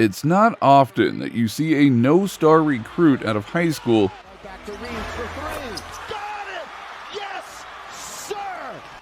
It's not often that you see a no-star recruit out of high school Back to Reaves for three. Got it! Yes, sir!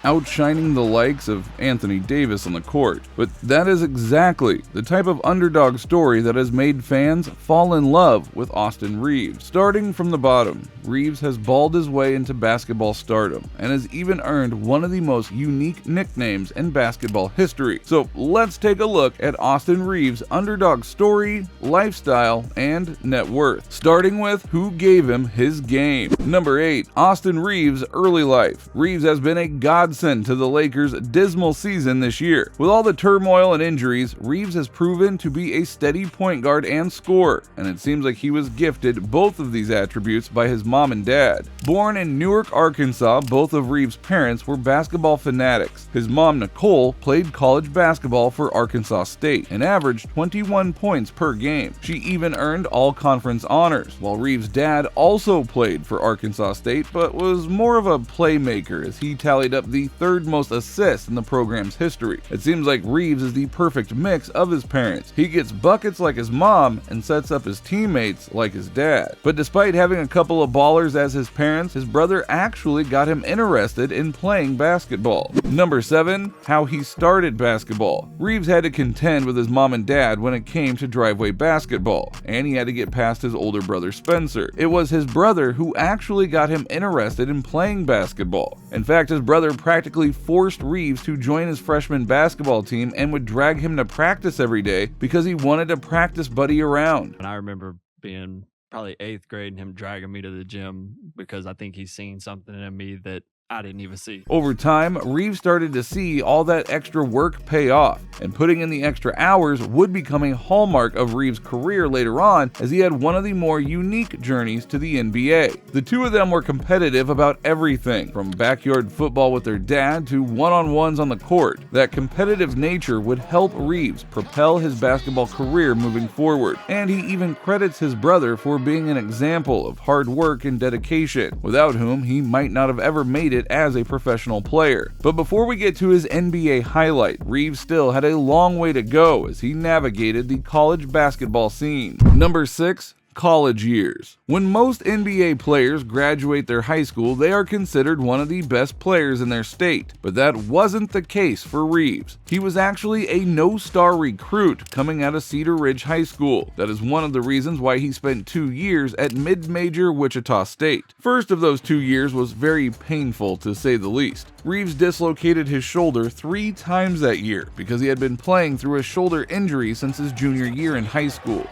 outshining the likes of Anthony Davis on the court. But that is exactly the type of underdog story that has made fans fall in love with Austin Reaves. Starting from the bottom, Reaves has balled his way into basketball stardom and has even earned one of the most unique nicknames in basketball history. So let's take a look at Austin Reaves' underdog story, lifestyle, and net worth. Starting with who gave him his game. Number 8. Austin Reaves' early life. Reaves has been a godsend to the Lakers' dismal season this year. With all the turmoil and injuries, Reaves has proven to be a steady point guard and scorer, and it seems like he was gifted both of these attributes by his mom and dad. Born in Newark, Arkansas, both of Reaves' parents were basketball fanatics. His mom, Nicole, played college basketball for Arkansas State and averaged 21 points per game. She even earned all-conference honors, while Reaves' dad also played for Arkansas State but was more of a playmaker as he tallied up the third most assists in the program's history. It seems like Reaves is the perfect mix of his parents. He gets buckets like his mom and sets up his teammates like his dad. But despite having a couple of ballers as his parents, his brother actually got him interested in playing basketball. Number 7. How he started basketball. Reaves had to contend with his mom and dad when it came to driveway basketball, and he had to get past his older brother Spencer. It was his brother who actually got him interested in playing basketball. In fact, his brother practically forced Reaves to join his freshman basketball team and would drag him to practice every day because he wanted to practice buddy around. And I remember being probably 8th grade and him dragging me to the gym because I think he's seen something in me that I didn't even see. Over time, Reaves started to see all that extra work pay off, and putting in the extra hours would become a hallmark of Reaves' career later on, as he had one of the more unique journeys to the NBA. The two of them were competitive about everything, from backyard football with their dad to one-on-ones on the court. That competitive nature would help Reaves propel his basketball career moving forward, and he even credits his brother for being an example of hard work and dedication, without whom he might not have ever made it as a professional player. But before we get to his NBA highlight, Reaves still had a long way to go as he navigated the college basketball scene. Number 6. College years. When most NBA players graduate their high school, they are considered one of the best players in their state, but that wasn't the case for Reaves. He was actually a no-star recruit coming out of Cedar Ridge High School. That is one of the reasons why he spent 2 years at mid-major Wichita State. First of those 2 years was very painful, to say the least. Reaves dislocated his shoulder 3 times that year because he had been playing through a shoulder injury since his junior year in high school.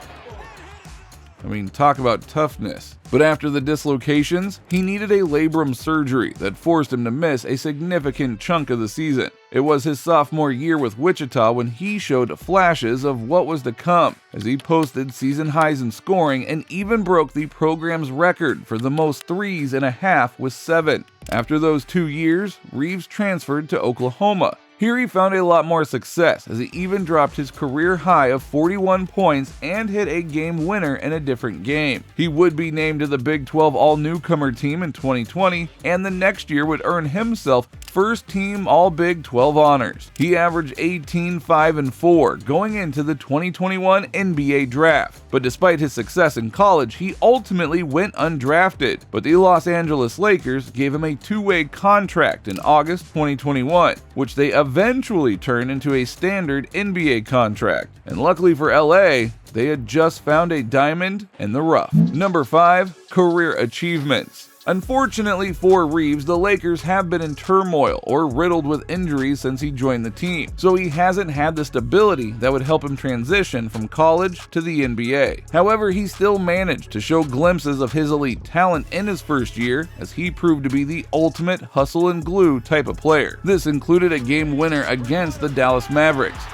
I mean, talk about toughness. But after the dislocations, he needed a labrum surgery that forced him to miss a significant chunk of the season. It was his sophomore year with Wichita when he showed flashes of what was to come, as he posted season highs in scoring and even broke the program's record for the most threes in a half with 7. After those 2 years, Reaves transferred to Oklahoma. Here he found a lot more success, as he even dropped his career high of 41 points and hit a game winner in a different game. He would be named to the Big 12 All-Newcomer team in 2020, and the next year would earn himself first team All-Big 12 honors. He averaged 18, 5, and 4 going into the 2021 NBA draft. But despite his success in college, he ultimately went undrafted. But the Los Angeles Lakers gave him a 2-way contract in August 2021, which they eventually turned into a standard NBA contract. And luckily for LA, they had just found a diamond in the rough. Number 5. Career achievements. Unfortunately for Reaves, the Lakers have been in turmoil or riddled with injuries since he joined the team, so he hasn't had the stability that would help him transition from college to the NBA. However, he still managed to show glimpses of his elite talent in his first year, as he proved to be the ultimate hustle and glue type of player. This included a game winner against the Dallas Mavericks.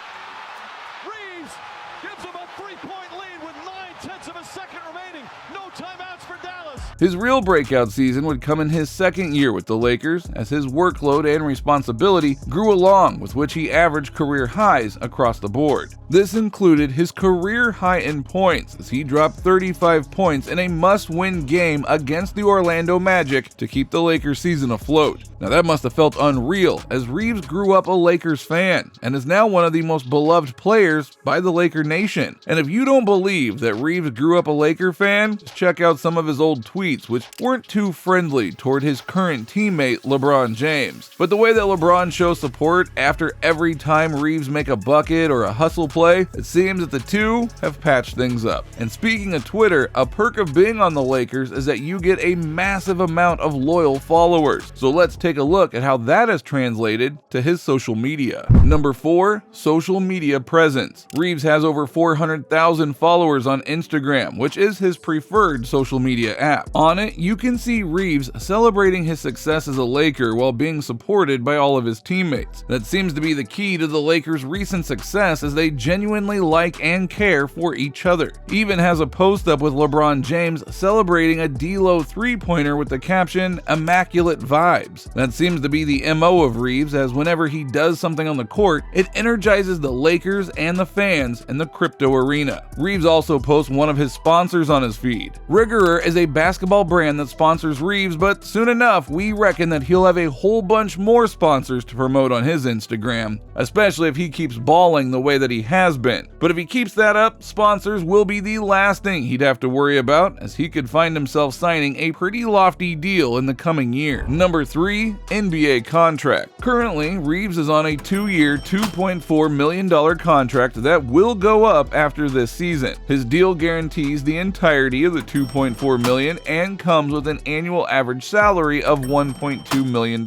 Reaves gives him a 3-point lead with 9/10 of a second remaining. No timeouts for Dallas. His real breakout season would come in his second year with the Lakers, as his workload and responsibility grew along, with which he averaged career highs across the board. This included his career high in points, as he dropped 35 points in a must-win game against the Orlando Magic to keep the Lakers season afloat. Now that must have felt unreal, as Reaves grew up a Lakers fan and is now one of the most beloved players by the Laker Nation. And if you don't believe that Reaves grew up a Laker fan, just check out some of his old tweets, which weren't too friendly toward his current teammate LeBron James. But the way that LeBron shows support after every time Reaves make a bucket or a hustle play, it seems that the two have patched things up. And speaking of Twitter, a perk of being on the Lakers is that you get a massive amount of loyal followers. So let's take a look at how that has translated to his social media. Number 4, social media presence. Reaves has over 400,000 followers on Instagram, which is his preferred social media app. On it, you can see Reaves celebrating his success as a Laker while being supported by all of his teammates. That seems to be the key to the Lakers' recent success, as they genuinely like and care for each other. He even has a post up with LeBron James celebrating a D-Lo three-pointer with the caption, "Immaculate Vibes." That seems to be the MO of Reaves, as whenever he does something on the court, it energizes the Lakers and the fans in the crypto arena. Reaves also posts one of his sponsors on his feed. Riggerer is a basketball brand that sponsors Reaves, but soon enough, we reckon that he'll have a whole bunch more sponsors to promote on his Instagram, especially if he keeps balling the way that he has been. But if he keeps that up, sponsors will be the last thing he'd have to worry about, as he could find himself signing a pretty lofty deal in the coming year. Number 3, NBA contract. Currently, Reaves is on a 2-year, $2.4 million contract that will go up after this season. His deal guarantees the entirety of the $2.4 million and comes with an annual average salary of $1.2 million.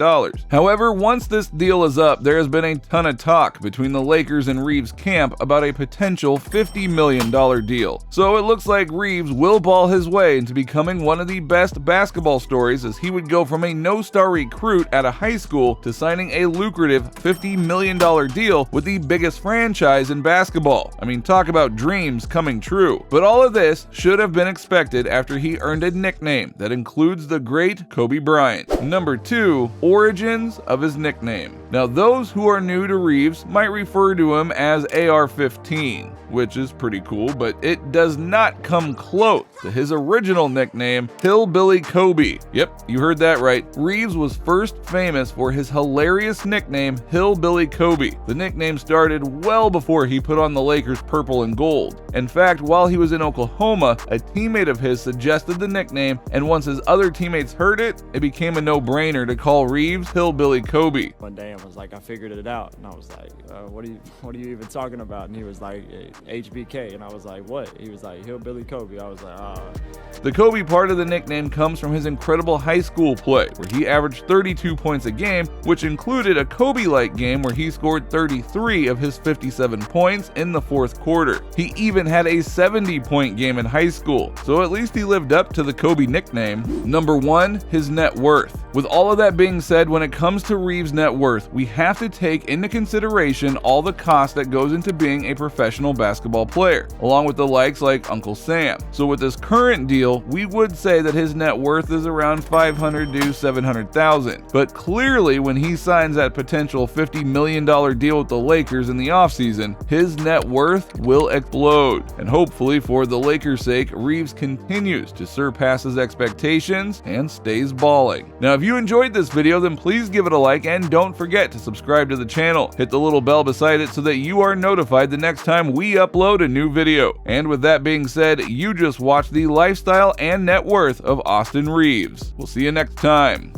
However, once this deal is up, there has been a ton of talk between the Lakers and Reaves' camp about a potential $50 million deal. So it looks like Reaves will ball his way into becoming one of the best basketball stories, as he would go from a no-star recruit at a high school to signing a lucrative $50 million deal with the biggest franchise in basketball. I mean, talk about dreams coming true. But all of this should have been expected after he earned a nickname that includes the great Kobe Bryant. Number 2, origins of his nickname. Now, those who are new to Reaves might refer to him as AR-15, which is pretty cool, but it does not come close to his original nickname, Hillbilly Kobe. Yep, you heard that right. Reaves was first famous for his hilarious nickname, Hillbilly Kobe. The nickname started well before he put on the Lakers purple and gold. In fact, while he was in Oklahoma, a teammate of his suggested the nickname, and once his other teammates heard it, it became a no-brainer to call Reaves Hillbilly Kobe. One day I was like, I figured it out, and I was like, what are you even talking about? And he was like, HBK, and I was like, what? He was like, Hillbilly Kobe. I was like, The Kobe part of the nickname comes from his incredible high school play, where he averaged 32 points a game, which included a Kobe-like game where he scored 33 of his 57 points in the fourth quarter. He even had a 70-point game in high school, so at least he lived up to the Kobe nickname. Number 1, his net worth. With all of that being said, when it comes to Reaves' net worth, we have to take into consideration all the cost that goes into being a professional basketball player, along with the likes like Uncle Sam. So with this current deal, we would say that his net worth is around $500,000 to $700,000. But clearly, when he signs that potential $50 million deal with the Lakers in the offseason, his net worth will explode. And hopefully, for the Lakers' sake, Reaves continues to surpass his expectations and stays balling. Now, if you enjoyed this video, then please give it a like, and don't forget to subscribe to the channel. Hit the little bell beside it so that you are notified the next time we upload a new video. And with that being said, you just watched the lifestyle and net worth of Austin Reaves. We'll see you next time.